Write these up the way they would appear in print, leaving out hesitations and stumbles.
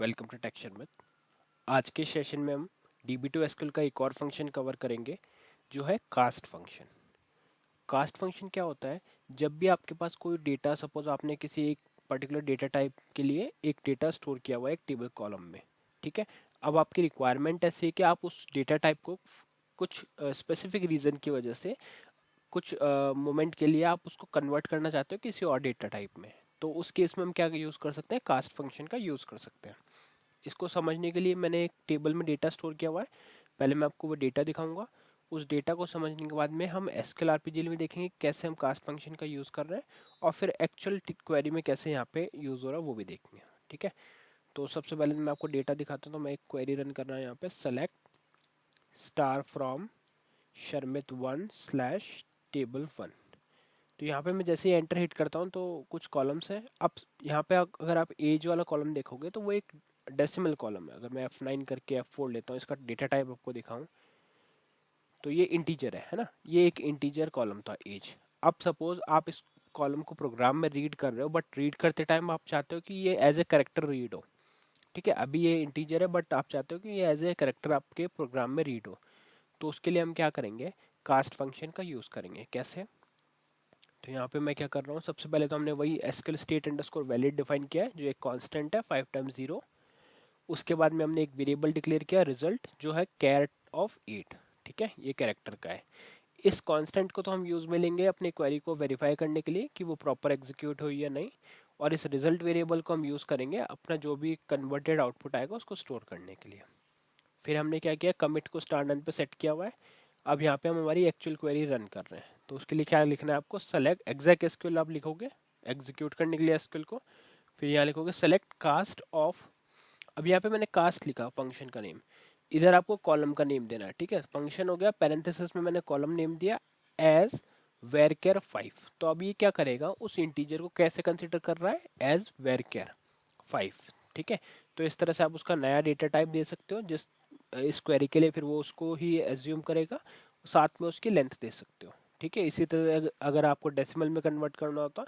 Welcome to टेक्शन में। आज के सेशन में हम DB2 SQL का एक और फंक्शन कवर करेंगे जो है कास्ट फंक्शन। कास्ट फंक्शन क्या होता है? जब भी आपके पास कोई डेटा, सपोज आपने किसी एक पर्टिकुलर डेटा टाइप के लिए एक डेटा स्टोर किया हुआ है एक टेबल कॉलम में, ठीक है। अब आपकी रिक्वायरमेंट ऐसी है कि आप उस डेटा टाइप को कुछ स्पेसिफिक रीजन की वजह से कुछ मोमेंट के लिए आप उसको कन्वर्ट करना चाहते हो किसी और डेटा टाइप में। तो उस केस में हम क्या यूज़ कर सकते हैं? कास्ट फंक्शन का यूज़ कर सकते हैं। इसको समझने के लिए मैंने एक टेबल में डेटा स्टोर किया हुआ है। पहले मैं आपको वो डेटा दिखाऊंगा। उस डेटा को समझने के बाद में हम एसक्यूएल आरपीजीएल में देखेंगे कैसे हम कास्ट फंक्शन का यूज़ कर रहे हैं, और फिर एक्चुअल क्वेरी में कैसे यहाँ पे यूज़ हो रहा है वो भी देखेंगे, ठीक है। तो सबसे पहले मैं आपको डेटा दिखाता हूँ। तो मैं एक क्वेरी रन कर रहा हूँ यहाँ पे, select star from Sharmit 1/table 1। तो यहाँ पे मैं जैसे ही एंटर हिट करता हूँ तो कुछ कॉलम्स हैं। अब यहाँ पे अगर आप एज वाला कॉलम देखोगे तो वो एक डेसिमल कॉलम है। अगर मैं F9 करके F4 लेता हूँ, इसका डेटा टाइप आपको दिखाऊं, तो ये इंटीजर है ना। ये एक इंटीजर कॉलम था एज। अब सपोज आप इस कॉलम को प्रोग्राम में रीड कर रहे हो, बट रीड करते टाइम आप चाहते हो कि ये एज ए करेक्टर रीड हो, ठीक है। अभी ये इंटीजर है बट आप चाहते हो कि ये एज ए करेक्टर आपके प्रोग्राम में रीड हो। तो उसके लिए हम क्या करेंगे? कास्ट फंक्शन का यूज़ करेंगे। कैसे? तो यहाँ पे मैं क्या कर रहा हूँ, सबसे पहले तो हमने वही SQL state underscore valid define किया है जो एक कांस्टेंट है 5 टाइम्स 0। उसके बाद में हमने एक वेरिएबल डिक्लेयर किया रिजल्ट जो है कैरेट ऑफ 8, ठीक है। ये कैरेक्टर का है। इस कांस्टेंट को तो हम यूज में लेंगे अपनी क्वेरी को वेरीफाई करने के लिए कि वो प्रॉपर एग्जीक्यूट हुई या नहीं, और इस रिजल्ट वेरिएबल को हम यूज करेंगे अपना जो भी कन्वर्टेड आउटपुट आएगा उसको स्टोर करने के लिए। फिर हमने क्या किया, कमिट को स्टार्ट रन पे सेट किया हुआ है। अब यहाँ पे हम हमारी एक्चुअल क्वेरी रन कर रहे हैं, तो उसके लिए क्या लिखना है आपको? सेलेक्ट एग्जैक्ट एसक्यूएल आप लिखोगे एग्जीक्यूट करने के लिए एसक्यूएल को। फिर यहाँ लिखोगे सेलेक्ट कास्ट ऑफ। अब यहाँ पे मैंने कास्ट लिखा, फंक्शन का नेम। इधर आपको कॉलम का नेम देना है, ठीक है। फंक्शन हो गया, पैरेंथेसिस में मैंने कॉलम नेम दिया एज varchar 5। तो अब ये क्या करेगा, उस इंटीजर को कैसे कंसिडर कर रहा है? एज varchar 5, ठीक है। तो इस तरह से आप उसका नया डेटा टाइप दे सकते हो जिस इस क्वेरी के लिए, फिर वो उसको ही एज्यूम करेगा। साथ में उसकी लेंथ दे सकते हो, ठीक है। इसी तरह अगर आपको डेसिमल में कन्वर्ट करना होता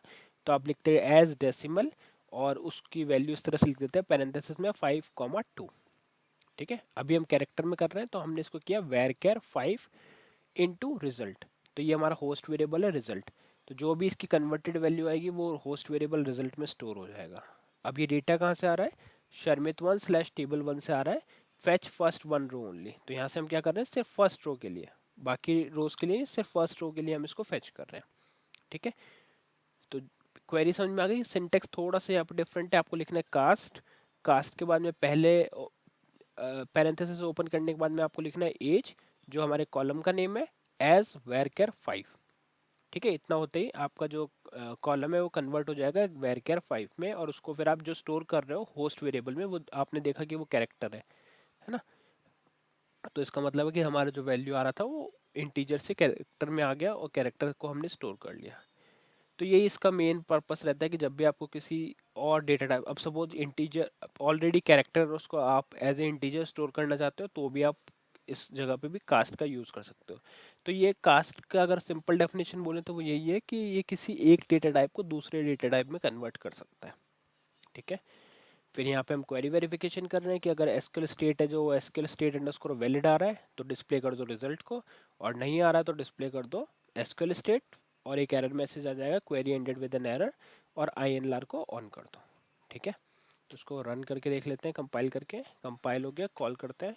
तो आप लिखते हैं एज डेसिमल, और उसकी वैल्यू इस तरह से लिख देते हैं पैरेंथेसिस में 5,2, ठीक है। अभी हम कैरेक्टर में कर रहे हैं तो हमने इसको किया varchar 5 इंटू रिजल्ट। तो ये हमारा होस्ट वेरिएबल है रिजल्ट। तो जो भी इसकी कन्वर्टेड वैल्यू आएगी वो होस्ट वेरिएबल रिजल्ट में स्टोर हो जाएगा। अब ये डेटा कहाँ से आ रहा है? शर्मित 1/table 1 से आ रहा है। फेच फर्स्ट 1 रो ओनली। तो यहाँ से हम क्या कर रहे हैं? सिर्फ फर्स्ट रो के लिए, बाकी रोज के लिए सिर्फ फर्स्ट रो के लिए हम इसको फेच कर रहे हैं, ठीक है। तो क्वेरी समझ में आ गई। सिंटेक्स थोड़ा सा यहाँ पर डिफरेंट है। आपको लिखना है कास्ट, कास्ट के बाद में पहले पैरेंथेसिस ओपन करने के बाद में आपको लिखना है एज, जो हमारे कॉलम का नेम है, एज varchar 5, ठीक है। इतना होते ही आपका जो कॉलम है वो कन्वर्ट हो जाएगा varchar 5 में, और उसको फिर आप जो स्टोर कर रहे हो होस्ट वेरिएबल में, वो आपने देखा कि वो कैरेक्टर है ना। तो इसका मतलब है कि हमारा जो वैल्यू आ रहा था वो इंटीजर से कैरेक्टर में आ गया, और कैरेक्टर को हमने स्टोर कर लिया। तो यही इसका मेन पर्पस रहता है कि जब भी आपको किसी और डेटा टाइप, अब सपोज इंटीजर ऑलरेडी कैरेक्टर, उसको आप एज ए इंटीजर स्टोर करना चाहते हो तो भी आप इस जगह पे भी कास्ट का यूज कर सकते हो। तो ये कास्ट का अगर सिंपल डेफिनेशन बोले तो वो यही है कि ये किसी एक डेटा टाइप को दूसरे डेटा टाइप में कन्वर्ट कर सकता है, ठीक है। फिर यहाँ पे हम क्वेरी वेरिफिकेशन कर रहे हैं कि अगर एसक्यूएल स्टेट है जो एसक्यूएल स्टेट अंडरस्कोर वैलिड आ रहा है तो डिस्प्ले कर दो रिजल्ट को, और नहीं आ रहा तो डिस्प्ले कर दो एसक्यूएल स्टेट, और एक एरर मैसेज आ जाएगा query ended with an error, और INLR को ऑन कर दो, ठीक है। तो उसको रन करके देख लेते हैं, कंपाइल करके। कंपाइल हो गया, कॉल करते हैं।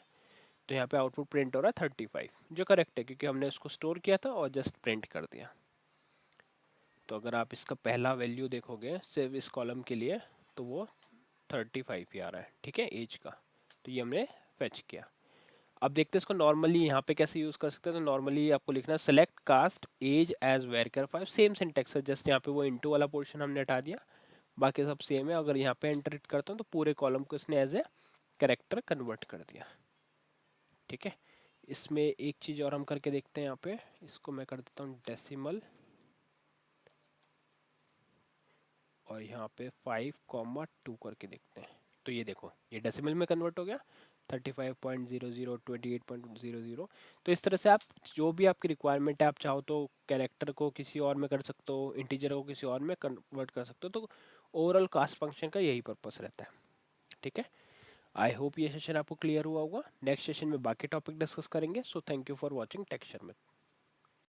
तो यहाँ पे आउटपुट प्रिंट हो रहा है 35, जो करेक्ट है क्योंकि हमने उसको स्टोर किया था और जस्ट प्रिंट कर दिया। तो अगर आप इसका पहला वैल्यू देखोगे सिर्फ इस कॉलम के लिए तो वो 35 ही आ रहा है, ठीक है, एज का। तो ये हमने फेच किया। अब देखते हैं इसको नॉर्मली यहाँ पे कैसे यूज कर सकते हैं। तो नॉर्मली आपको लिखना है select cast as as varchar 5। Same syntax है, जस्ट यहाँ पे वो इनटू वाला पोर्शन हमने हटा दिया, बाकी सब सेम है। अगर यहाँ पे एंटर करता हूँ तो पूरे कॉलम को इसने एज ए कैरेक्टर कन्वर्ट कर दिया, ठीक है। इसमें एक चीज और हम करके देखते हैं। यहाँ पे इसको मैं कर देता हूँ डेसिमल, और यहाँ पे 5,2 करके देखते हैं। तो ये देखो ये डेसिमल में कन्वर्ट हो गया 35.00 28.00। तो इस तरह से आप जो भी आपकी रिक्वायरमेंट है, आप चाहो तो कैरेक्टर को किसी और में कर सकते हो, इंटीजर को किसी और में कन्वर्ट कर सकते हो। तो ओवरऑल कास्ट फंक्शन का यही पर्पस रहता है, ठीक है। आई होप ये सेशन आपको क्लियर हुआ होगा। नेक्स्ट सेशन में बाकी टॉपिक डिस्कस करेंगे। So thank you for watching tech Sharmit.